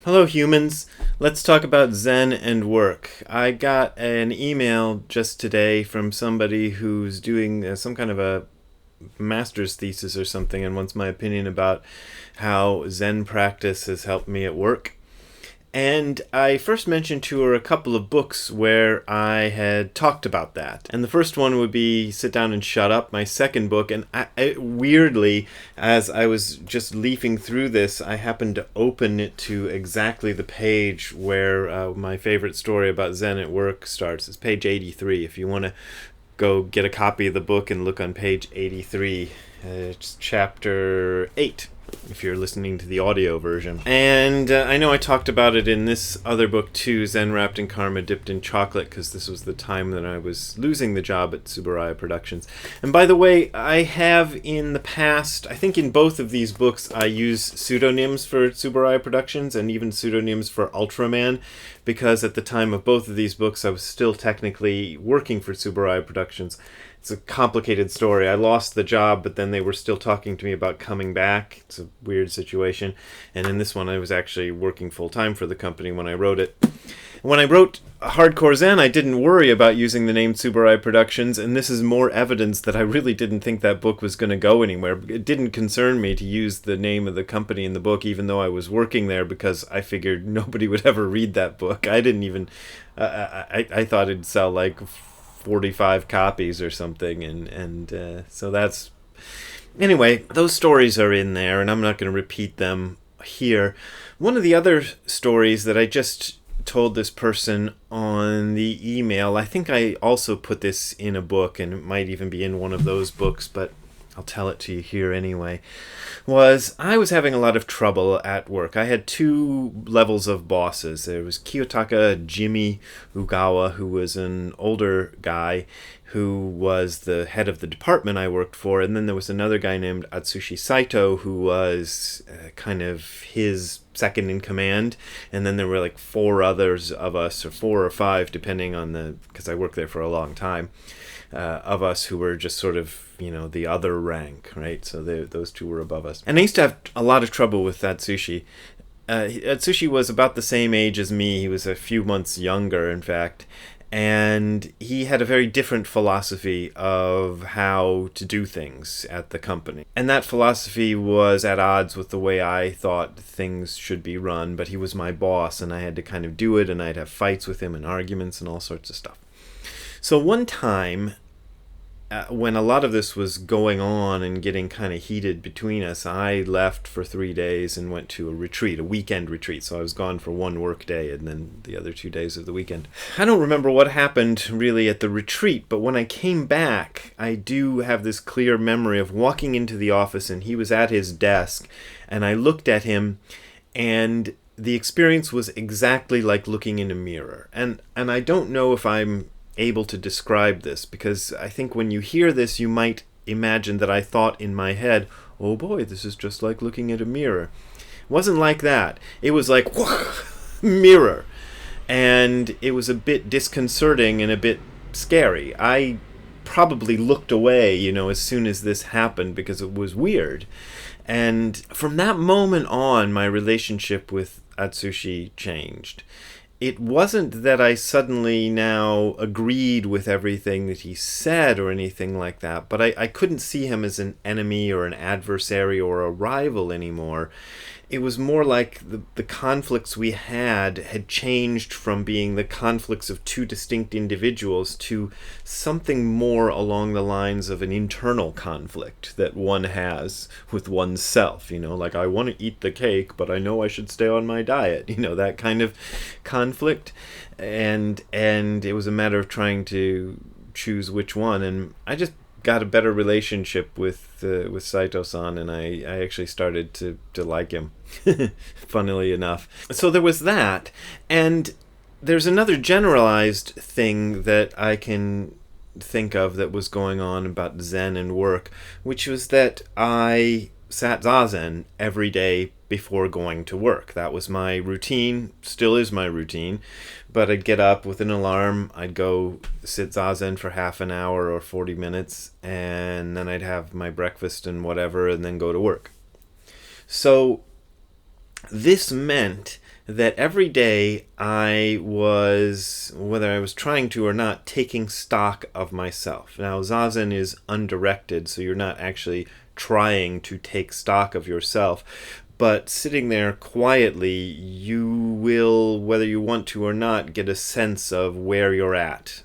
Hello, humans. Let's talk about Zen and work. I got an email just today from somebody who's doing some kind of a master's thesis or something and wants my opinion about how Zen practice has helped me at work. And I first mentioned to her a couple of books where I had talked about that. And the first one would be Sit Down and Shut Up, my second book. And weirdly, as I was just leafing through this, I happened to open it to exactly the page where my favorite story about Zen at work starts. It's page 83. If you want to go get a copy of the book and look on page 83, it's chapter 8. If you're listening to the audio version. And I know I talked about it in this other book too, Zen Wrapped in Karma, Dipped in Chocolate, because this was the time that I was losing the job at Tsuburaya Productions. And by the way, I have in the past, I think in both of these books, I use pseudonyms for Tsuburaya Productions and even pseudonyms for Ultraman, because at the time of both of these books, I was still technically working for Tsuburaya Productions. It's a complicated story. I lost the job, but then they were still talking to me about coming back. It's a weird situation. And in this one, I was actually working full-time for the company when I wrote it. When I wrote Hardcore Zen, I didn't worry about using the name Tsuburaya Productions, and this is more evidence that I really didn't think that book was going to go anywhere. It didn't concern me to use the name of the company in the book, even though I was working there, because I figured nobody would ever read that book. I didn't even... I thought it'd sell like 45 copies or something, and so that's... Anyway, those stories are in there, and I'm not going to repeat them here. One of the other stories that I just told this person on the email, I think I also put this in a book, and it might even be in one of those books, but I'll tell it to you here anyway, was I was having a lot of trouble at work. I had two levels of bosses. There was Kiyotaka Jimmy Ugawa, who was an older guy who was the head of the department I worked for, and then there was another guy named Atsushi Saito who was kind of his second in command, and then there were like four others of us, or four or five depending on because I worked there for a long time, of us who were just sort of, the other rank, right? So those two were above us. And I used to have a lot of trouble with Atsushi. Atsushi was about the same age as me. He was a few months younger, in fact. And he had a very different philosophy of how to do things at the company. And that philosophy was at odds with the way I thought things should be run, but he was my boss, and I had to kind of do it, and I'd have fights with him and arguments and all sorts of stuff. So one time, when a lot of this was going on and getting kind of heated between us, I left for 3 days and went to a retreat, a weekend retreat. So I was gone for one work day and then the other 2 days of the weekend. I don't remember what happened really at the retreat, but when I came back, I do have this clear memory of walking into the office, and he was at his desk, and I looked at him, and the experience was exactly like looking in a mirror. And I don't know if I'm able to describe this, because I think when you hear this, you might imagine that I thought in my head, oh boy, this is just like looking at a mirror. It wasn't like that. It was like, whoa, mirror. And it was a bit disconcerting and a bit scary. I probably looked away, as soon as this happened, because it was weird. And from that moment on, my relationship with Atsushi changed. It wasn't that I suddenly now agreed with everything that he said or anything like that, but I couldn't see him as an enemy or an adversary or a rival anymore. It was more like the conflicts we had changed from being the conflicts of two distinct individuals to something more along the lines of an internal conflict that one has with oneself. Like, I want to eat the cake, but I know I should stay on my diet. That kind of conflict. And it was a matter of trying to choose which one. And I just got a better relationship with Saito-san, and I actually started to like him, funnily enough. So there was that, and there's another generalized thing that I can think of that was going on about Zen and work, which was that I sat Zazen every day before going to work. That was my routine, still is my routine, but I'd get up with an alarm, I'd go sit Zazen for half an hour or 40 minutes, and then I'd have my breakfast and whatever, and then go to work. So this meant that every day I was, whether I was trying to or not, taking stock of myself. Now, Zazen is undirected, so you're not actually trying to take stock of yourself. But sitting there quietly, you will, whether you want to or not, get a sense of where you're at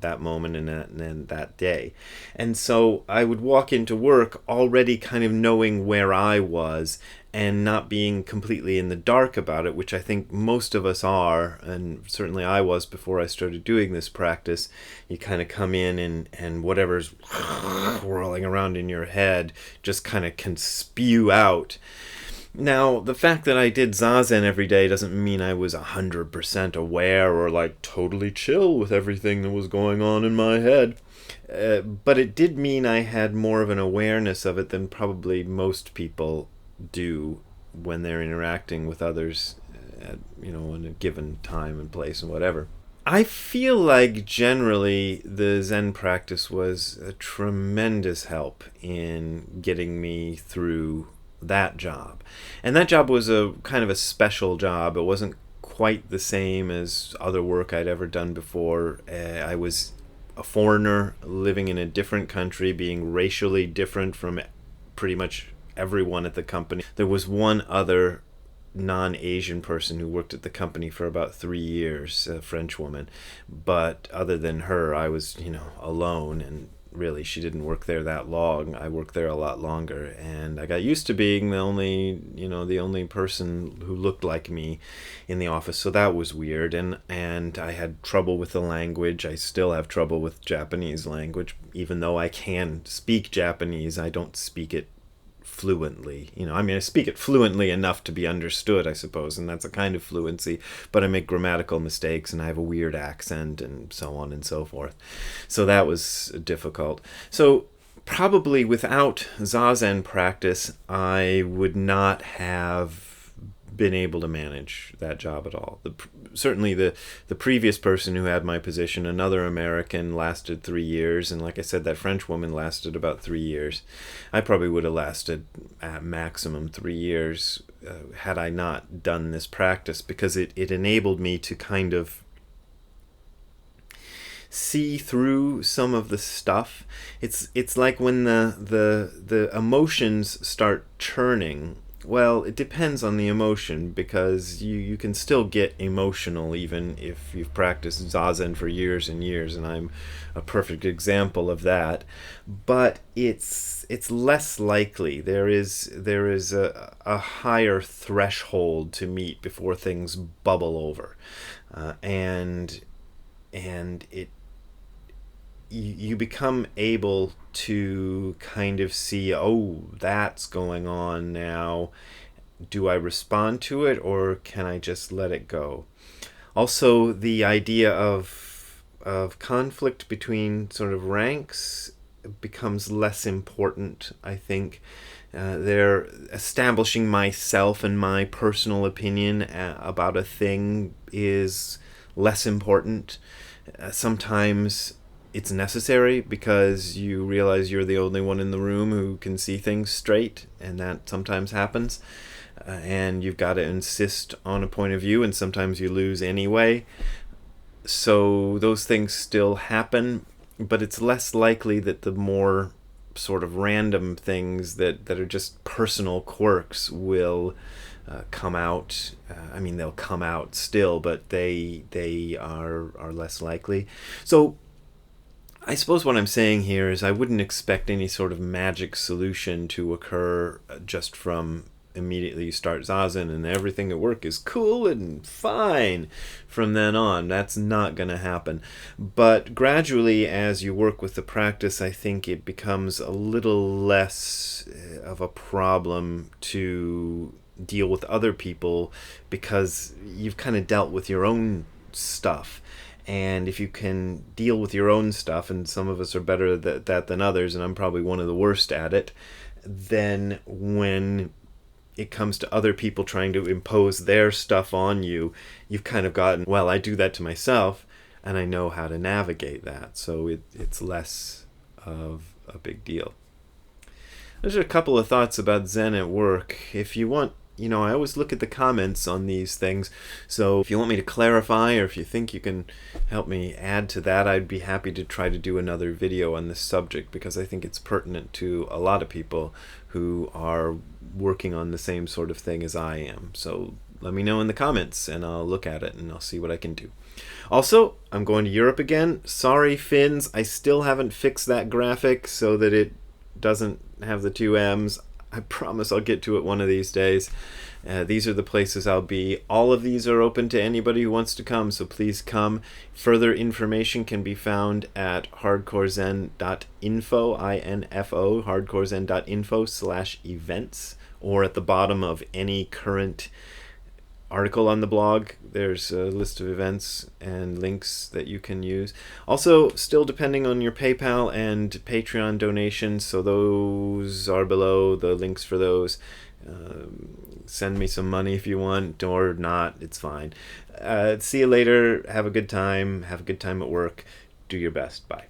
that moment and that day. And so I would walk into work already kind of knowing where I was and not being completely in the dark about it, which I think most of us are, and certainly I was before I started doing this practice. You kind of come in and whatever's whirling around in your head just kind of can spew out. Now, the fact that I did Zazen every day doesn't mean I was 100% aware or like totally chill with everything that was going on in my head. But it did mean I had more of an awareness of it than probably most people do when they're interacting with others at, in a given time and place and whatever. I feel like generally the Zen practice was a tremendous help in getting me through that job. And that job was a kind of a special job. It wasn't quite the same as other work I'd ever done before. I was a foreigner living in a different country, being racially different from pretty much everyone at the company. There was one other non-Asian person who worked at the company for about 3 years, a French woman. But other than her, I was, alone, and really she didn't work there that long. I worked there a lot longer, and I got used to being the only person who looked like me in the office. So that was weird, and I had trouble with the language. I still have trouble with Japanese language, even though I can speak Japanese. I don't speak it fluently. I speak it fluently enough to be understood, I suppose, and that's a kind of fluency, but I make grammatical mistakes and I have a weird accent and so on and so forth. So that was difficult. So probably without Zazen practice, I would not have been able to manage that job at all. Certainly the previous person who had my position, another American, lasted 3 years, and like I said, that French woman lasted about 3 years. I probably would have lasted at maximum 3 years had I not done this practice, because it enabled me to kind of see through some of the stuff. It's like when the emotions start churning. Well, it depends on the emotion, because you can still get emotional even if you've practiced Zazen for years and years, and I'm a perfect example of that. But it's less likely. There is a higher threshold to meet before things bubble over, and it you become able to kind of see, oh, that's going on now. Do I respond to it, or can I just let it go? Also, the idea of conflict between sort of ranks becomes less important, I think. They're establishing myself and my personal opinion about a thing is less important. Sometimes it's necessary because you realize you're the only one in the room who can see things straight, and that sometimes happens. And you've got to insist on a point of view, and sometimes you lose anyway. So those things still happen, but it's less likely that the more sort of random things that are just personal quirks will come out. They'll come out still, but they are less likely. So I suppose what I'm saying here is I wouldn't expect any sort of magic solution to occur just from immediately you start Zazen and everything at work is cool and fine from then on. That's not going to happen. But gradually, as you work with the practice, I think it becomes a little less of a problem to deal with other people, because you've kind of dealt with your own stuff. And if you can deal with your own stuff, and some of us are better at that than others, and I'm probably one of the worst at it, then when it comes to other people trying to impose their stuff on you, you've kind of gotten, well, I do that to myself, and I know how to navigate that. So it's less of a big deal. There's a couple of thoughts about Zen at work. If you want I always look at the comments on these things. So if you want me to clarify, or if you think you can help me add to that, I'd be happy to try to do another video on this subject, because I think it's pertinent to a lot of people who are working on the same sort of thing as I am. So let me know in the comments, and I'll look at it and I'll see what I can do. Also, I'm going to Europe again. Sorry, Finns, I still haven't fixed that graphic so that it doesn't have the two M's. I promise I'll get to it one of these days. These are the places I'll be. All of these are open to anybody who wants to come, so please come. Further information can be found at hardcorezen.info, I-N-F-O, hardcorezen.info/events, or at the bottom of any current article on the blog. There's a list of events and links that you can use. Also, still depending on your PayPal and Patreon donations, so those are below, the links for those. Send me some money if you want, or not, it's fine. See you later. Have a good time. Have a good time at work. Do your best. Bye.